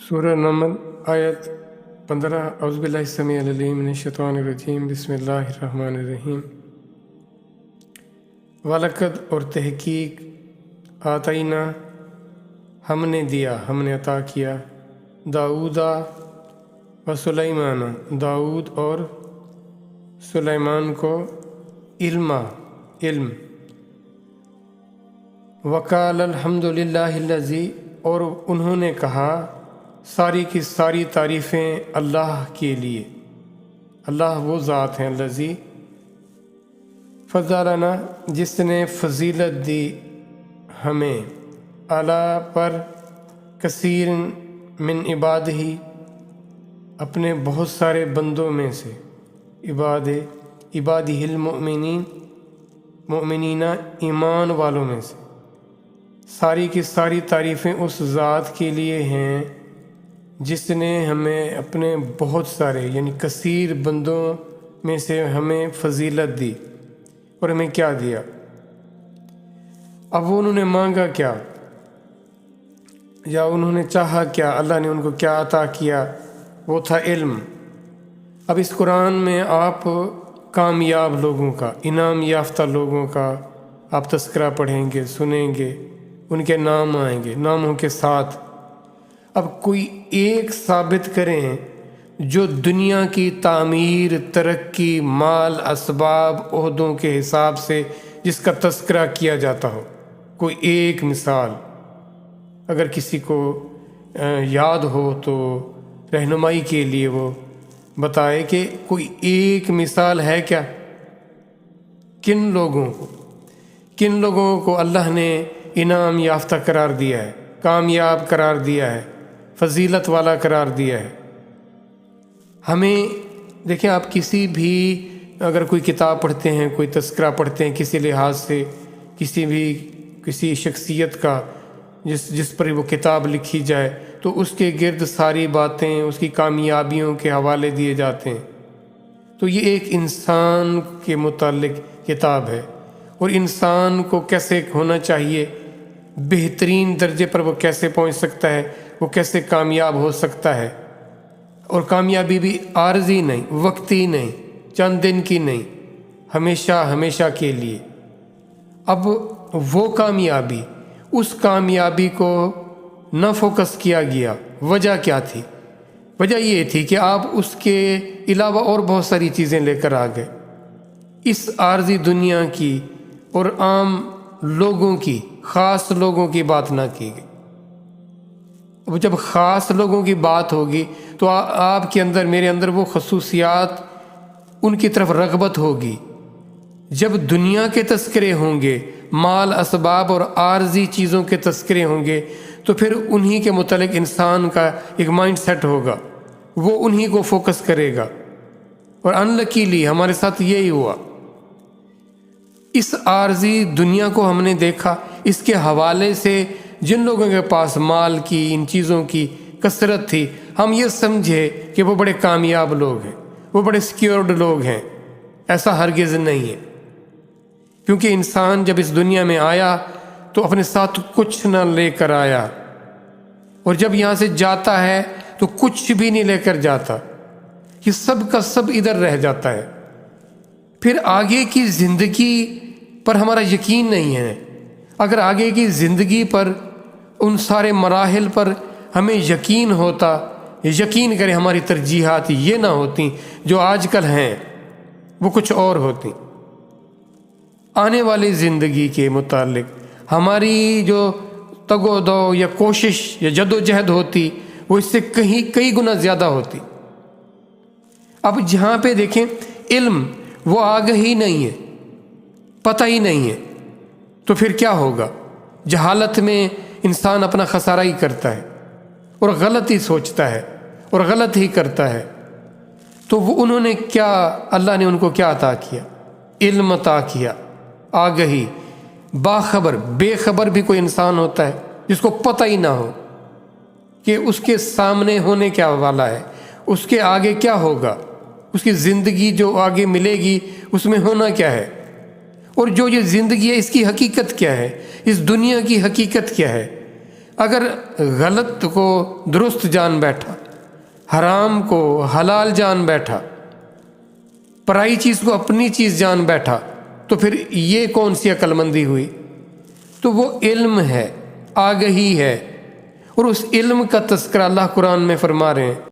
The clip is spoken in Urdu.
سورہ نمل آیت 15 اعوذ باللہ السمیع العلیم من الشیطان الرجیم بسم اللہ الرحمن الرحیم وَلَقَدْ اور تحقیق آتَيْنَا ہم نے دیا، ہم نے عطا کیا داؤدا و سلیمان داؤد اور سلیمان کو علم وقال الحمد للہ الذی اور انہوں نے کہا ساری کی ساری تعریفیں اللہ کے لیے، اللہ وہ ذات ہیں الذی فضلنا جس نے فضیلت دی ہمیں اعلیٰ پر کثیر من عبادہ اپنے بہت سارے بندوں میں سے، عبادہ المؤمنین مؤمنین ایمان والوں میں سے، ساری کی ساری تعریفیں اس ذات کے لیے ہیں جس نے ہمیں اپنے بہت سارے یعنی کثیر بندوں میں سے ہمیں فضیلت دی اور ہمیں کیا دیا۔ اب وہ انہوں نے مانگا کیا یا انہوں نے چاہا کیا، اللہ نے ان کو کیا عطا کیا، وہ تھا علم۔ اب اس قرآن میں آپ کامیاب لوگوں کا، انعام یافتہ لوگوں کا آپ تذکرہ پڑھیں گے، سنیں گے، ان کے نام آئیں گے ناموں کے ساتھ۔ اب کوئی ایک ثابت کریں جو دنیا کی تعمیر، ترقی، مال، اسباب، عہدوں کے حساب سے جس کا تذکرہ کیا جاتا ہو، کوئی ایک مثال اگر کسی کو یاد ہو تو رہنمائی کے لیے وہ بتائے کہ کوئی ایک مثال ہے کیا؟ کن لوگوں کو اللہ نے انعام یافتہ قرار دیا ہے، کامیاب قرار دیا ہے، فضیلت والا قرار دیا ہے۔ ہمیں دیکھیں، آپ کسی بھی اگر کوئی کتاب پڑھتے ہیں، کوئی تذکرہ پڑھتے ہیں کسی لحاظ سے، کسی شخصیت کا جس پر وہ کتاب لکھی جائے، تو اس کے گرد ساری باتیں اس کی کامیابیوں کے حوالے دیے جاتے ہیں۔ تو یہ ایک انسان کے متعلق کتاب ہے، اور انسان کو کیسے ہونا چاہیے، بہترین درجے پر وہ کیسے پہنچ سکتا ہے، وہ کیسے کامیاب ہو سکتا ہے، اور کامیابی بھی عارضی نہیں، وقتی نہیں، چند دن کی نہیں، ہمیشہ کے لیے۔ اب وہ کامیابی، اس کامیابی کو نہ فوکس کیا گیا، وجہ کیا تھی؟ وجہ یہ تھی کہ آپ اس کے علاوہ اور بہت ساری چیزیں لے کر آ گئے، اس عارضی دنیا کی اور عام لوگوں کی، خاص لوگوں کی بات نہ کی گئی۔ اب جب خاص لوگوں کی بات ہوگی تو آپ کے اندر، میرے اندر وہ خصوصیات، ان کی طرف رغبت ہوگی۔ جب دنیا کے تذکرے ہوں گے، مال، اسباب اور عارضی چیزوں کے تذکرے ہوں گے، تو پھر انہی کے متعلق انسان کا ایک مائنڈ سیٹ ہوگا، وہ انہی کو فوکس کرے گا۔ اور انلکیلی ہمارے ساتھ یہی ہوا۔ اس عارضی دنیا کو ہم نے دیکھا، اس کے حوالے سے جن لوگوں کے پاس مال کی، ان چیزوں کی کثرت تھی، ہم یہ سمجھے کہ وہ بڑے کامیاب لوگ ہیں، وہ بڑے سیکیورڈ لوگ ہیں۔ ایسا ہرگز نہیں ہے، کیونکہ انسان جب اس دنیا میں آیا تو اپنے ساتھ کچھ نہ لے کر آیا، اور جب یہاں سے جاتا ہے تو کچھ بھی نہیں لے کر جاتا، یہ سب کا سب ادھر رہ جاتا ہے۔ پھر آگے کی زندگی پر ہمارا یقین نہیں ہے۔ اگر آگے کی زندگی پر، ان سارے مراحل پر ہمیں یقین ہوتا، یقین کرے ہماری ترجیحات یہ نہ ہوتی جو آج کل ہیں، وہ کچھ اور ہوتی۔ آنے والی زندگی کے متعلق ہماری جو تگ و دو یا کوشش یا جد و جہد ہوتی، وہ اس سے کئی گنا زیادہ ہوتی۔ اب جہاں پہ دیکھیں علم وہ آگہی نہیں ہے، پتہ ہی نہیں ہے، تو پھر کیا ہوگا؟ جہالت میں انسان اپنا خسارہ ہی کرتا ہے، اور غلط ہی سوچتا ہے، اور غلط ہی کرتا ہے۔ تو وہ انہوں نے کیا، اللہ نے ان کو کیا عطا کیا؟ علم عطا کیا، آگہی۔ باخبر، بے خبر بھی کوئی انسان ہوتا ہے جس کو پتہ ہی نہ ہو کہ اس کے سامنے ہونے کیا والا ہے، اس کے آگے کیا ہوگا، اس کی زندگی جو آگے ملے گی اس میں ہونا کیا ہے، اور جو یہ زندگی ہے اس کی حقیقت کیا ہے، اس دنیا کی حقیقت کیا ہے۔ اگر غلط کو درست جان بیٹھا، حرام کو حلال جان بیٹھا، پرائی چیز کو اپنی چیز جان بیٹھا، تو پھر یہ کون سی عقل مندی ہوئی؟ تو وہ علم ہے، آگہی ہے، اور اس علم کا تذکرہ اللہ قرآن میں فرما رہے ہیں